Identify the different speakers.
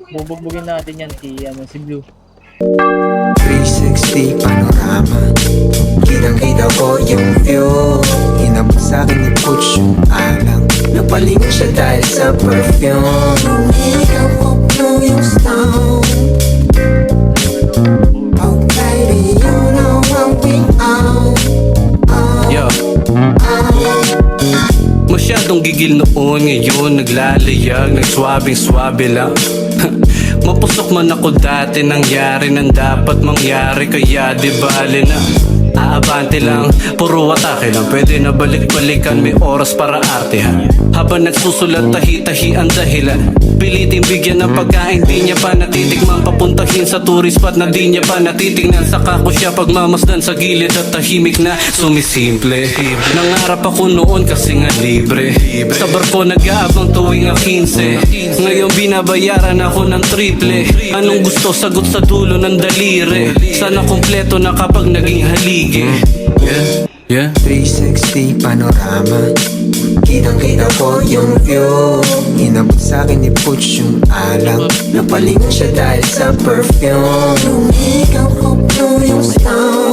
Speaker 1: Bubugbugin natin yan si Blue.
Speaker 2: 360 panorama, kitang-kita ko yung view. Inabot sa'kin ni Butch yung alang, napalingon siya dahil sa perfume. Ikaw ko blow yung stone. Oh baby, you know I'm being out.
Speaker 3: Yo. Masyadong gigil noon, ngayon naglalayag, nagswabing-swabe lang. Mapusok man ako dati, nangyari nang dapat mangyari, kaya di bale na aabante lang, puro atake lang. Pwede na balik-balikan, may oras para artehan. Habang nagsusulat, tahi-tahi ang dahilan. Piliting bigyan ng pagkain, di niya pa natitikman. Papuntahin sa tourist spot na di niya pa natitignan. Saka ko siya pagmamasdan sa gilid at tahimik na sumisimple. Nangarap ako noon kasi nga libre. Sa barko nag-aabang tuwing 15. Ngayon binabayaran ako ng triple. Anong gusto, sagot sa dulo ng daliri. Sana kompleto na kapag naging haligi. Yeah.
Speaker 2: 360 panorama, kitang-kita ko yung view. Inabot sa'kin ni Butch yung alang, napalingon siya dahil sa perfume. Ikaw ko blow yung stone.